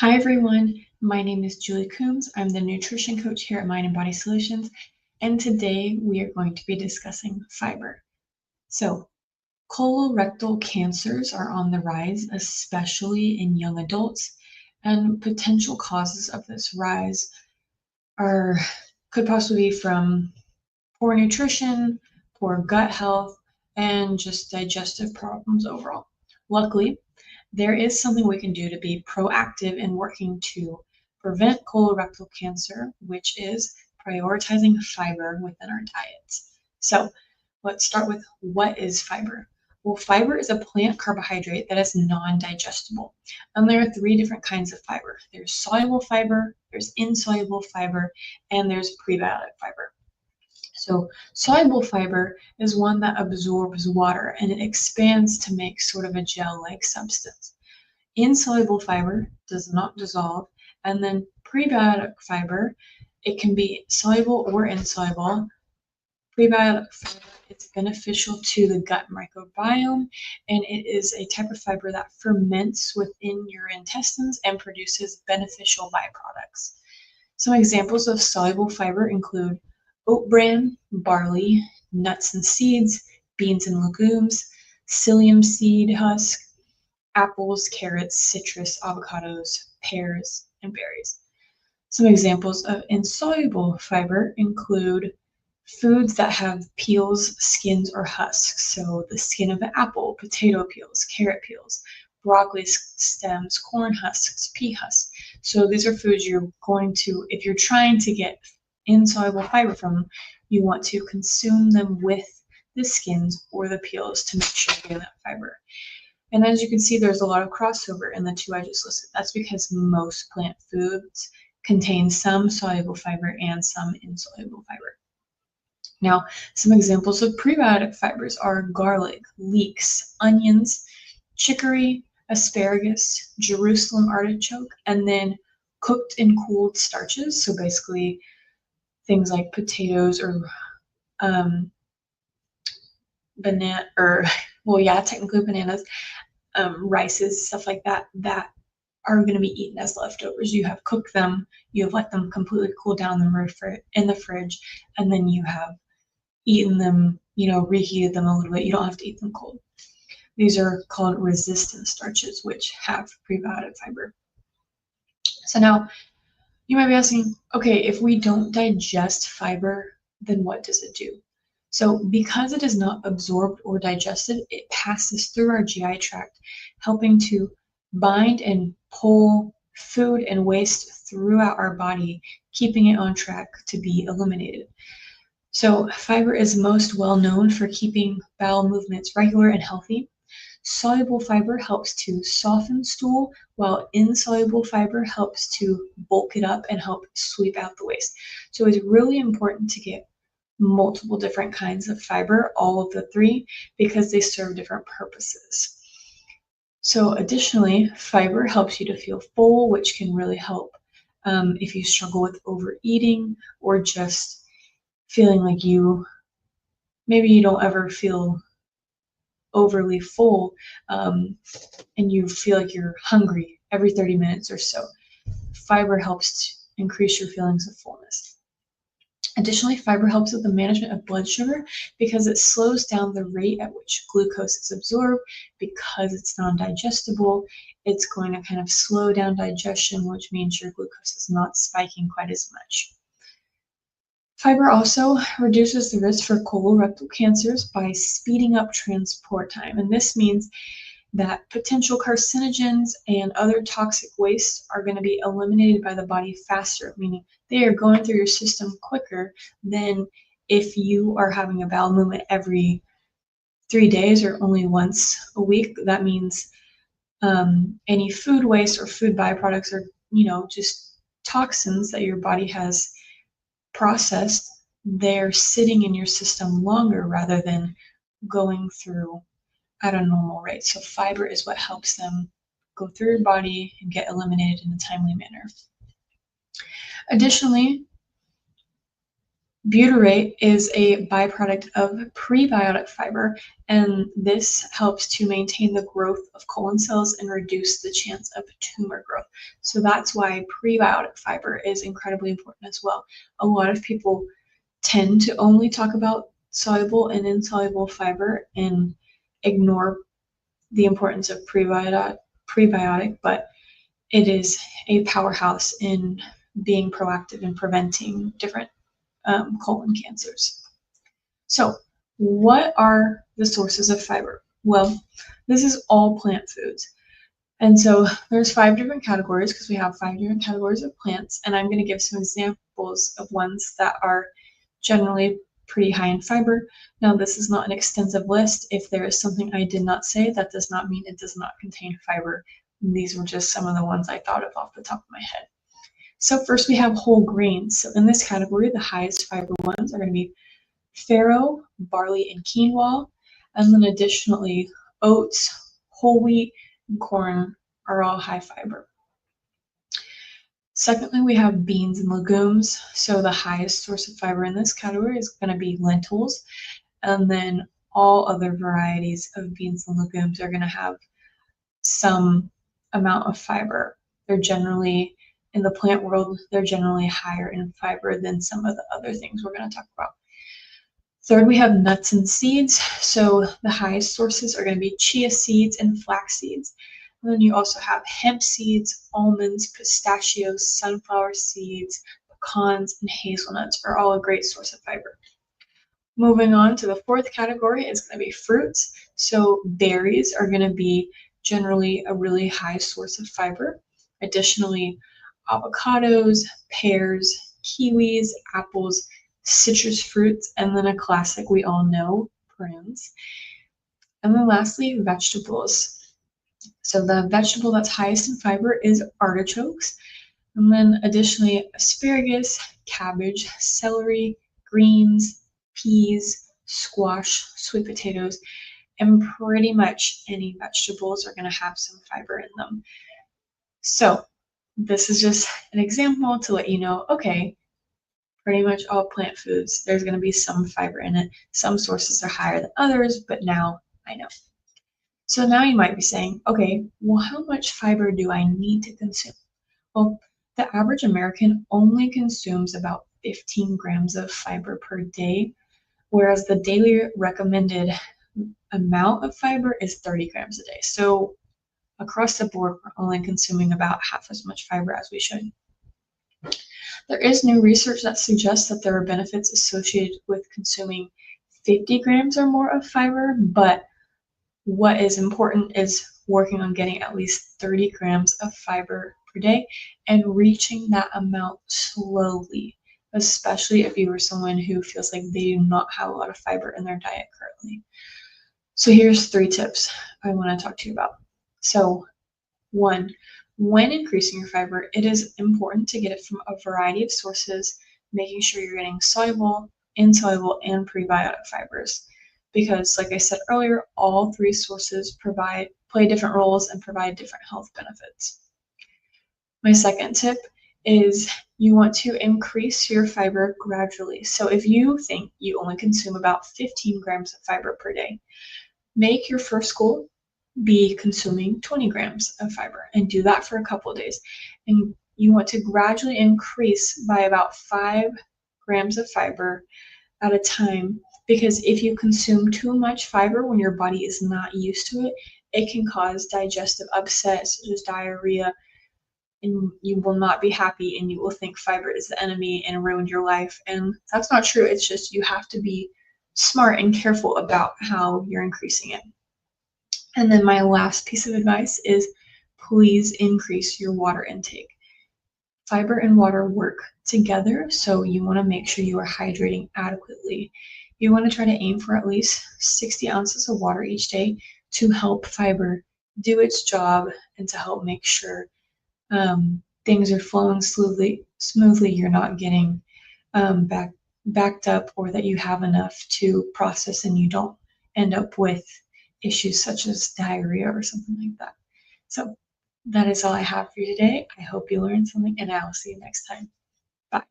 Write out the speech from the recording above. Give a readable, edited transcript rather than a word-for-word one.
Hi everyone, my name is Julie Coombs. I'm the nutrition coach here at Mind and Body Solutions, and today we are going to be discussing fiber. So, colorectal cancers are on the rise, especially in young adults, and potential causes of this rise are could possibly be from poor nutrition, poor gut health, and just digestive problems overall. Luckily, there is something we can do to be proactive in working to prevent colorectal cancer, which is prioritizing fiber within our diets. So, let's start with what is fiber? Well, fiber is a plant carbohydrate that is non digestible. And there are three different kinds of fiber there's soluble fiber, there's insoluble fiber, and there's prebiotic fiber. So soluble fiber is one that absorbs water and it expands to make sort of a gel-like substance. Insoluble fiber does not dissolve, and then prebiotic fiber, it can be soluble or insoluble. Prebiotic fiber is beneficial to the gut microbiome, and it is a type of fiber that ferments within your intestines and produces beneficial byproducts. Some examples of soluble fiber include oat bran, barley, nuts and seeds, beans and legumes, psyllium seed husk, apples, carrots, citrus, avocados, pears, and berries. Some examples of insoluble fiber include foods that have peels, skins, or husks. So the skin of an apple, potato peels, carrot peels, broccoli stems, corn husks, pea husks. So these are foods you're going to, if you're trying to get insoluble fiber from them, you want to consume them with the skins or the peels to make sure you're getting that fiber. And as you can see, there's a lot of crossover in the two I just listed. That's because most plant foods contain some soluble fiber and some insoluble fiber. Now, some examples of prebiotic fibers are garlic, leeks, onions, chicory, asparagus, Jerusalem artichoke, and then cooked and cooled starches. So basically, things like potatoes or banana, or well, yeah, technically bananas, rices, stuff like that, that are going to be eaten as leftovers. You have cooked them, you have let them completely cool down in the fridge, and then you have eaten them, reheated them a little bit. You don't have to eat them cold. These are called resistant starches, which have prebiotic fiber. So now you might be asking, okay, if we don't digest fiber, then what does it do? So because it is not absorbed or digested, it passes through our GI tract, helping to bind and pull food and waste throughout our body, keeping it on track to be eliminated. So fiber is most well known for keeping bowel movements regular and healthy. Soluble fiber helps to soften stool, while insoluble fiber helps to bulk it up and help sweep out the waste. So it's really important to get multiple different kinds of fiber, all of the three, because they serve different purposes. So additionally, fiber helps you to feel full, which can really help if you struggle with overeating or just feeling like maybe you don't ever feel overly full and you feel like you're hungry every 30 minutes or so. Fiber helps to increase your feelings of fullness. Additionally, fiber helps with the management of blood sugar because it slows down the rate at which glucose is absorbed. Because it's non-digestible, it's going to kind of slow down digestion, which means your glucose is not spiking quite as much. Fiber also reduces the risk for colorectal cancers by speeding up transport time. And this means that potential carcinogens and other toxic wastes are going to be eliminated by the body faster, meaning they are going through your system quicker than if you are having a bowel movement every 3 days or only once a week. That means any food waste or food byproducts or, just toxins that your body has processed, they're sitting in your system longer rather than going through at a normal rate. So fiber is what helps them go through your body and get eliminated in a timely manner. Additionally, Butyrate is a byproduct of prebiotic fiber, and this helps to maintain the growth of colon cells and reduce the chance of tumor growth. So that's why prebiotic fiber is incredibly important as well. A lot of people tend to only talk about soluble and insoluble fiber and ignore the importance of prebiotic, but it is a powerhouse in being proactive in preventing different colon cancers. So, what are the sources of fiber? Well, this is all plant foods. And so there's 5 different categories because we have 5 different categories of plants, and I'm going to give some examples of ones that are generally pretty high in fiber. Now, this is not an extensive list. If there is something I did not say, that does not mean it does not contain fiber. These were just some of the ones I thought of off the top of my head. So first we have whole grains. So in this category, the highest fiber ones are going to be farro, barley, and quinoa. And then additionally, oats, whole wheat, and corn are all high fiber. Secondly, we have beans and legumes. So the highest source of fiber in this category is going to be lentils. And then all other varieties of beans and legumes are going to have some amount of fiber. They're generally, in the plant world, they're generally higher in fiber than some of the other things we're going to talk about. Third, we have nuts and seeds. So the highest sources are going to be chia seeds and flax seeds. And then you also have hemp seeds, almonds, pistachios, sunflower seeds, pecans, and hazelnuts are all a great source of fiber. Moving on to the fourth category is going to be fruits. So berries are going to be generally a really high source of fiber. Additionally, avocados, pears, kiwis, apples, citrus fruits, and then a classic we all know, prunes. And then lastly, vegetables. So the vegetable that's highest in fiber is artichokes. And then additionally, asparagus, cabbage, celery, greens, peas, squash, sweet potatoes, and pretty much any vegetables are going to have some fiber in them. So this is just an example to let you know, okay, pretty much all plant foods, there's going to be some fiber in it. Some sources are higher than others, but now I know. So now you might be saying, okay, well, how much fiber do I need to consume? Well, the average American only consumes about 15 grams of fiber per day, whereas the daily recommended amount of fiber is 30 grams a day. So across the board, we're only consuming about half as much fiber as we should. There is new research that suggests that there are benefits associated with consuming 50 grams or more of fiber, but what is important is working on getting at least 30 grams of fiber per day and reaching that amount slowly, especially if you are someone who feels like they do not have a lot of fiber in their diet currently. So here's 3 tips I want to talk to you about. So 1, when increasing your fiber, it is important to get it from a variety of sources, making sure you're getting soluble, insoluble, and prebiotic fibers. Because like I said earlier, all 3 sources play different roles and provide different health benefits. My second tip is you want to increase your fiber gradually. So if you think you only consume about 15 grams of fiber per day, make your first goal be consuming 20 grams of fiber and do that for a couple of days. And you want to gradually increase by about 5 grams of fiber at a time, because if you consume too much fiber when your body is not used to it, it can cause digestive upset such as diarrhea, and you will not be happy and you will think fiber is the enemy and ruin your life. And that's not true. It's just you have to be smart and careful about how you're increasing it. And then my last piece of advice is please increase your water intake. Fiber and water work together, so you want to make sure you are hydrating adequately. You want to try to aim for at least 60 ounces of water each day to help fiber do its job and to help make sure things are flowing smoothly. You're not getting backed up, or that you have enough to process and you don't end up with issues such as diarrhea or something like that. So that is all I have for you today. I hope you learned something, and I will see you next time. Bye.